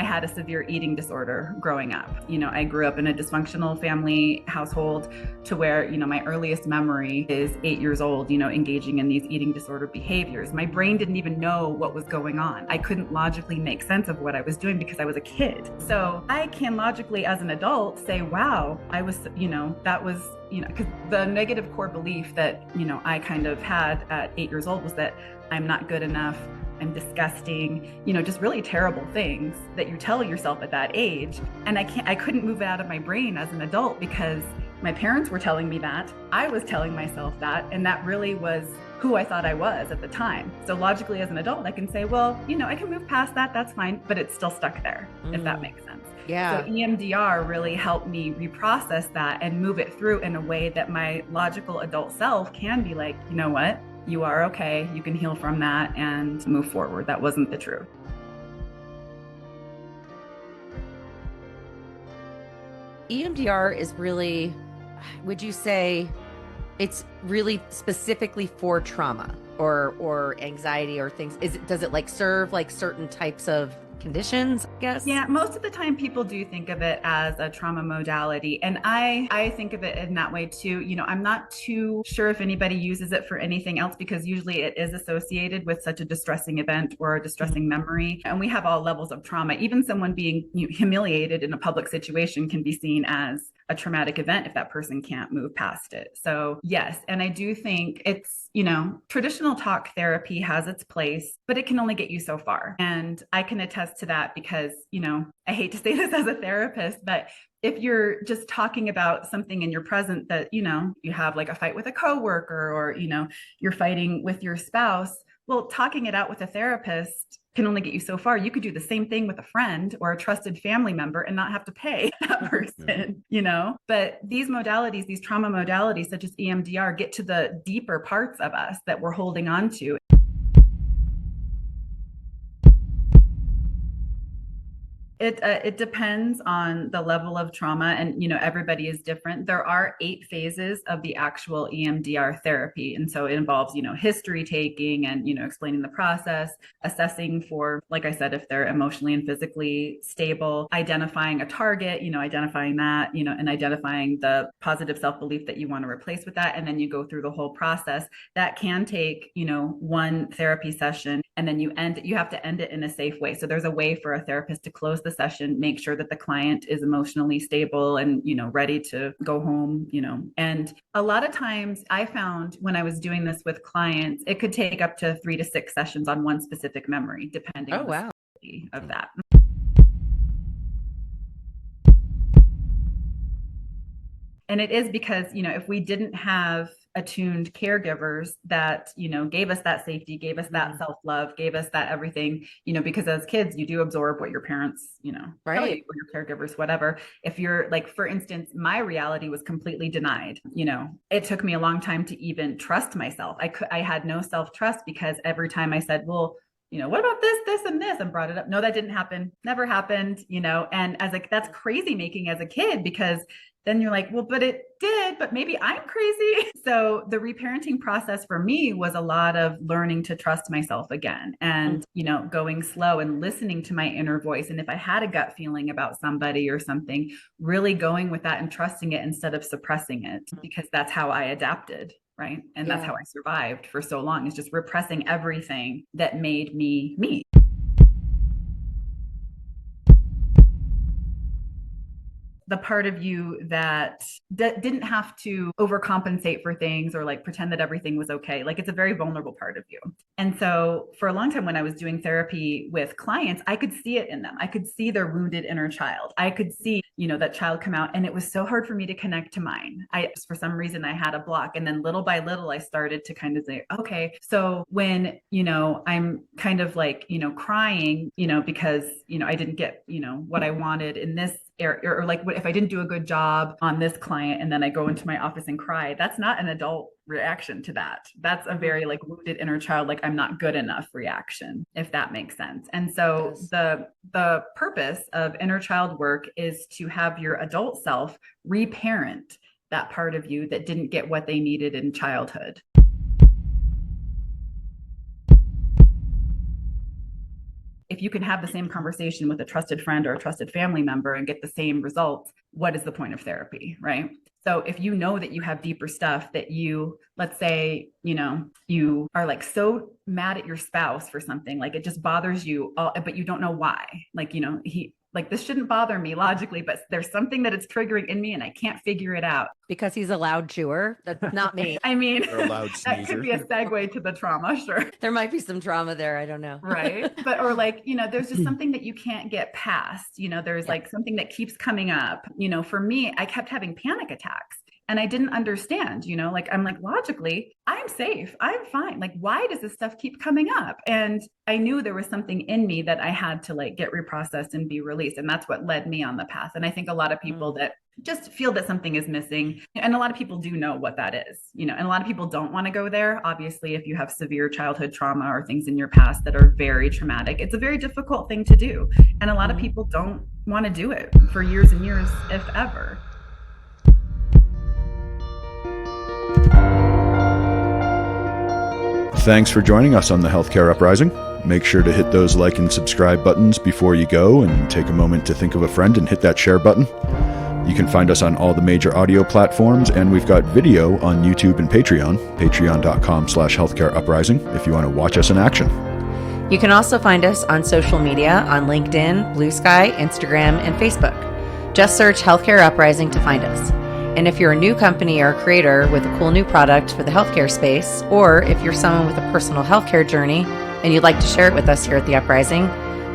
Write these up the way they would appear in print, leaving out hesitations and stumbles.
I had a severe eating disorder growing up. I grew up in a dysfunctional family household to where, my earliest memory is 8 years old, engaging in these eating disorder behaviors. My brain didn't even know what was going on. I couldn't logically make sense of what I was doing because I was a kid. So I can logically, as an adult, say, wow, I was, that was, because the negative core belief that, I kind of had at 8 years old was that I'm not good enough, I'm disgusting, just really terrible things that you tell yourself at that age. And I couldn't move it out of my brain as an adult because my parents were telling me that, I was telling myself that, and that really was who I thought I was at the time. So logically, as an adult, I can say, well, I can move past that, that's fine, but it's still stuck there, if that makes sense. Yeah. So EMDR really helped me reprocess that and move it through in a way that my logical adult self can be like, you know what? You are okay. You can heal from that and move forward. That wasn't the truth. EMDR is really, would you say it's really specifically for trauma or anxiety or things? Does it like serve like certain types of conditions, I guess? Yeah, most of the time people do think of it as a trauma modality. And I think of it in that way too. I'm not too sure if anybody uses it for anything else because usually it is associated with such a distressing event or a distressing memory. And we have all levels of trauma. Even someone being humiliated in a public situation can be seen as a traumatic event if that person can't move past it. So yes, and I do think it's, traditional talk therapy has its place, but it can only get you so far. And I can attest to that because, I hate to say this as a therapist, but if you're just talking about something in your present that, you have like a fight with a coworker or, you're fighting with your spouse, well, talking it out with a therapist can only get you so far. You could do the same thing with a friend or a trusted family member and not have to pay that person, But these modalities, these trauma modalities, such as EMDR, get to the deeper parts of us that we're holding on to. It depends on the level of trauma and, everybody is different. There are 8 phases of the actual EMDR therapy. And so it involves, history taking and, explaining the process, assessing for, like I said, if they're emotionally and physically stable, identifying a target, identifying that, and identifying the positive self-belief that you want to replace with that. And then you go through the whole process. That can take, one therapy session and then you have to end it in a safe way. So there's a way for a therapist to close the session, make sure that the client is emotionally stable and, ready to go home, And a lot of times I found when I was doing this with clients, it could take up to 3 to 6 sessions on one specific memory, depending on the severity of that. And it is because, if we didn't have attuned caregivers that, gave us that safety, gave us that self-love, gave us that everything, because as kids, you do absorb what your parents, tell you, or your caregivers, whatever. If you're like, for instance, my reality was completely denied, it took me a long time to even trust myself. I had no self-trust because every time I said, well, what about this, and this, and brought it up. No, that didn't happen. Never happened, and as like, that's crazy making as a kid, because then you're like, well, but it did, but maybe I'm crazy. So the reparenting process for me was a lot of learning to trust myself again and, going slow and listening to my inner voice. And if I had a gut feeling about somebody or something, really going with that and trusting it instead of suppressing it, because that's how I adapted. Right. And that's how I survived for so long, is just repressing everything that made me me. The part of you that didn't have to overcompensate for things or like pretend that everything was okay. Like, it's a very vulnerable part of you. And so for a long time when I was doing therapy with clients, I could see it in them. I could see their wounded inner child. I could see, that child come out, and it was so hard for me to connect to mine. For some reason, I had a block. And then little by little, I started to kind of say, okay, so when, I'm kind of like, crying, because, I didn't get, what I wanted in this or like if I didn't do a good job on this client and then I go into my office and cry, that's not an adult reaction to that. That's a very like wounded inner child, like I'm not good enough reaction, if that makes sense. And so the purpose of inner child work is to have your adult self reparent that part of you that didn't get what they needed in childhood. if you can have the same conversation with a trusted friend or a trusted family member and get the same results, what is the point of therapy, right? So if you know that you have deeper stuff that you, let's say, you are like so mad at your spouse for something, like it just bothers you, but you don't know why. Like, this shouldn't bother me logically, but there's something that it's triggering in me and I can't figure it out. Because he's a loud chewer. That's not me. I mean, Or a loud that could be a segue to the trauma, sure. There might be some trauma there. I don't know. Right. But, or like, there's just something that you can't get past, there's like something that keeps coming up. For me, I kept having panic attacks. And I didn't understand, like, I'm like, logically, I'm safe. I'm fine. Like, why does this stuff keep coming up? And I knew there was something in me that I had to like get reprocessed and be released. And that's what led me on the path. And I think a lot of people that just feel that something is missing. And a lot of people do know what that is, and a lot of people don't want to go there. Obviously, if you have severe childhood trauma or things in your past that are very traumatic, it's a very difficult thing to do. And a lot of people don't want to do it for years and years, if ever. Thanks for joining us on the Healthcare Uprising. Make sure to hit those like and subscribe buttons before you go, and take a moment to think of a friend and hit that share button. You can find us on all the major audio platforms, and we've got video on YouTube and Patreon, patreon.com/healthcareuprising, if you want to watch us in action. You can also find us on social media on LinkedIn, Blue Sky, Instagram, and Facebook. Just search Healthcare Uprising to find us. And if you're a new company or a creator with a cool new product for the healthcare space, or if you're someone with a personal healthcare journey and you'd like to share it with us here at The Uprising,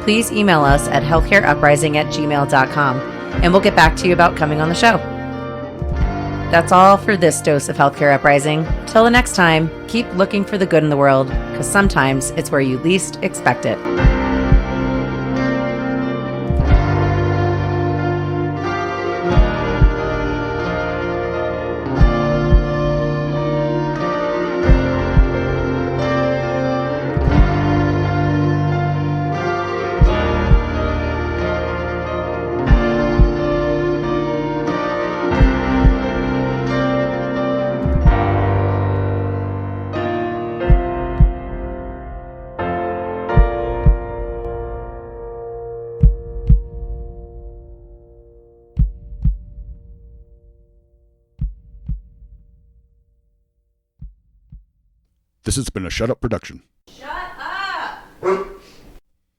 please email us at healthcareuprising@gmail.com, and we'll get back to you about coming on the show. That's all for this dose of Healthcare Uprising. Till the next time, keep looking for the good in the world, because sometimes it's where you least expect it. This has been a Shut Up production. Shut up!